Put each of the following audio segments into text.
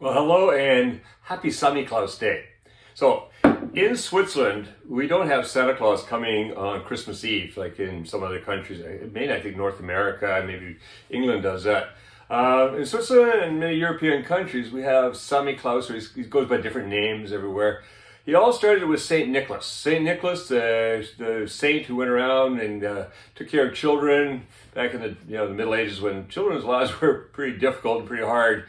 Well, hello and happy Samichlaus Day. So, in Switzerland, we don't have Santa Claus coming on Christmas Eve like in some other countries. Mainly, I think North America, maybe England does that. In Switzerland and many European countries, we have Samichlaus, or he goes by different names everywhere. He all started with Saint Nicholas. Saint Nicholas, the saint who went around and took care of children back in the Middle Ages when children's lives were pretty difficult and pretty hard.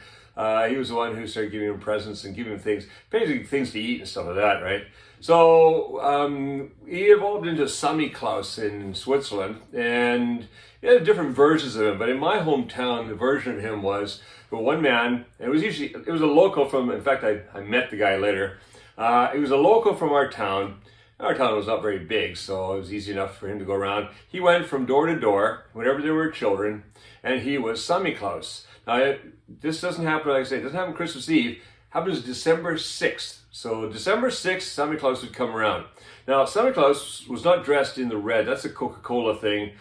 He was the one who started giving them presents and giving them things, basically things to eat and stuff like that, right? So he evolved into Samichlaus in Switzerland, and he had different versions of him. But in my hometown, the version of him was one man. It was a local from. In fact, I met the guy later. He was a local from our town. Our town was not very big, so it was easy enough for him to go around. He went from door to door whenever there were children, and he was Samichlaus. Now, this doesn't happen, like I say, it doesn't happen Christmas Eve. It happens December 6th. So December 6th, Samichlaus would come around. Now, Samichlaus was not dressed in the red. That's a Coca-Cola thing.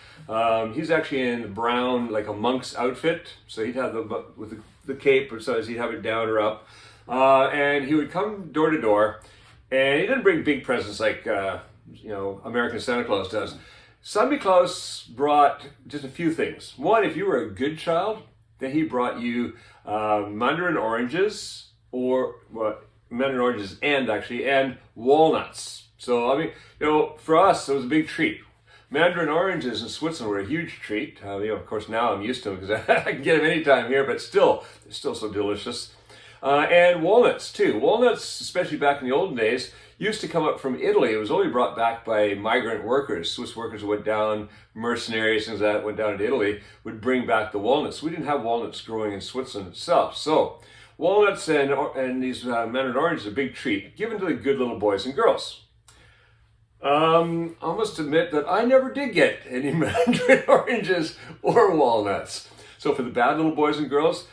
He's actually in the brown, like a monk's outfit. So he'd have the cape, or so he'd have it down or up. And he would come door to door. And he didn't bring big presents like, American Santa Claus does. Samichlaus brought just a few things. One, if you were a good child, then he brought you mandarin oranges, and walnuts. So, for us, it was a big treat. Mandarin oranges in Switzerland were a huge treat. Of course, now I'm used to them because I can get them anytime here, but still, they're still so delicious. And walnuts, too. Walnuts, especially back in the olden days, used to come up from Italy. It was only brought back by migrant workers. Swiss workers who went down, mercenaries, things like that, went down to Italy, would bring back the walnuts. We didn't have walnuts growing in Switzerland itself. So, walnuts and these mandarin oranges are a big treat, given to the good little boys and girls. I must admit that I never did get any mandarin oranges or walnuts. So for the bad little boys and girls,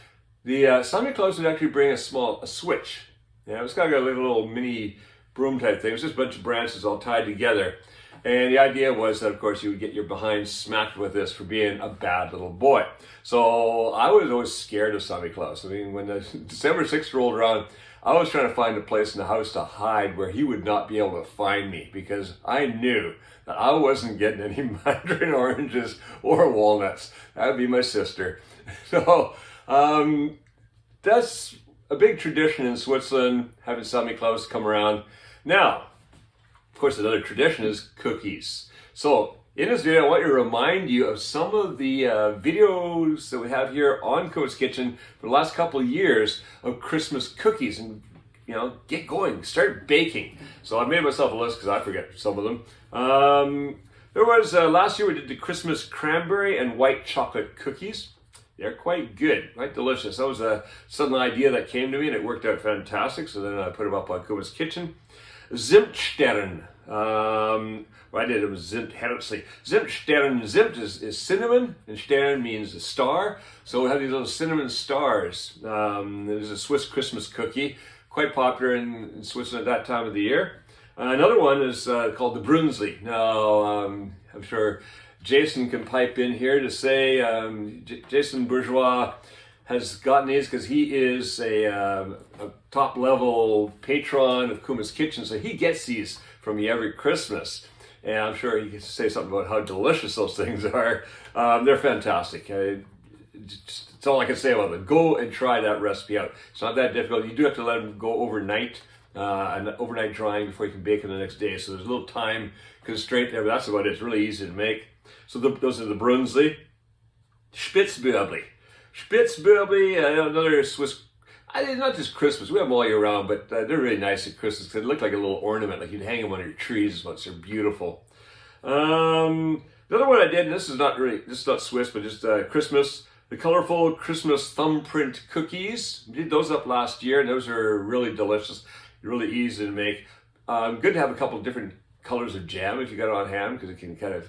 the Samichlaus would actually bring a switch. Yeah, it's got a little mini broom type thing. It was just a bunch of branches all tied together. And the idea was that, of course, you would get your behind smacked with this for being a bad little boy. So I was always scared of Samichlaus. When the December 6th rolled around, I was trying to find a place in the house to hide where he would not be able to find me, because I knew that I wasn't getting any mandarin oranges or walnuts. That would be my sister. So that's a big tradition in Switzerland, having Samichlaus come around. Now, of course, another tradition is cookies. So in this video, I want to remind you of some of the videos that we have here on Kuma's Kitchen for the last couple of years of Christmas cookies, and get going, start baking. So I made myself a list because I forget some of them. There was last year we did the Christmas cranberry and white chocolate cookies. They're quite good, quite delicious. That was a sudden idea that came to me, and it worked out fantastic. So then I put them up on Kuma's Kitchen. Zimtsterne. What I did, it was Zimtherzli. Zimtsterne, Zimt is cinnamon, and Stern means a star. So we have these little cinnamon stars. There's a Swiss Christmas cookie, quite popular in Switzerland at that time of the year. Another one is called the Brunsli. Now, I'm sure Jason can pipe in here to say Jason Bourgeois has gotten these because he is a top-level patron of Kuma's Kitchen, so he gets these from me every Christmas. And I'm sure he can say something about how delicious those things are. They're fantastic. That's all I can say about them. Go and try that recipe out. It's not that difficult. You do have to let them go overnight, and overnight drying before you can bake them the next day. So there's a little time constraint there, but that's about it. It's really easy to make. So those are the Brunsli. Spitzbüebli. Spitzbüebli, another Swiss, not just Christmas, we have them all year round, but they're really nice at Christmas because they look like a little ornament, like you'd hang them on your trees as much. They're beautiful. Another one I did, and this is not Swiss, but just Christmas, the colorful Christmas thumbprint cookies. We did those up last year, and those are really delicious, really easy to make. Good to have a couple of different colors of jam if you got it on hand, because it can kind of,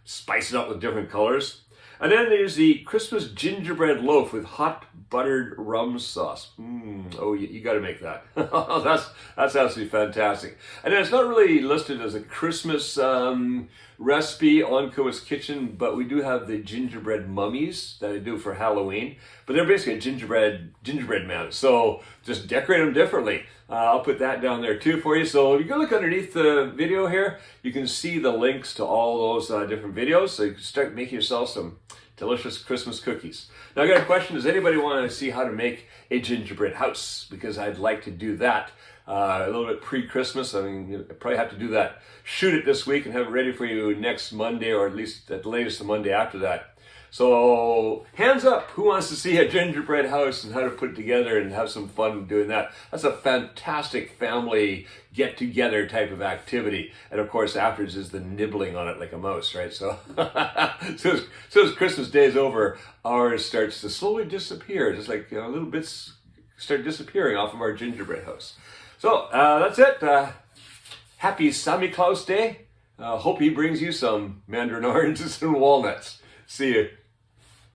spice it up with different colors. And then there's the Christmas gingerbread loaf with hot buttered rum sauce. Oh, you got to make that. That's absolutely fantastic. And it's not really listed as a Christmas recipe on Kuma's Kitchen, but we do have the gingerbread mummies that I do for Halloween. But they're basically a gingerbread man. So just decorate them differently. I'll put that down there too for you. So if you go look underneath the video here, you can see the links to all those different videos. So you can start making yourself some delicious Christmas cookies. Now I got a question. Does anybody want to see how to make a gingerbread house? Because I'd like to do that a little bit pre-Christmas. I mean, you probably have to do that, shoot it this week and have it ready for you next Monday, or at least at the latest the Monday after that. So hands up, who wants to see a gingerbread house and how to put it together and have some fun doing that? That's a fantastic family get-together type of activity. And of course, afterwards is the nibbling on it like a mouse, right? So, so as Christmas Day is over, ours starts to slowly disappear. Just like little bits start disappearing off of our gingerbread house. So that's it. Happy Samichlaus Day. Hope he brings you some mandarin oranges and walnuts. See you.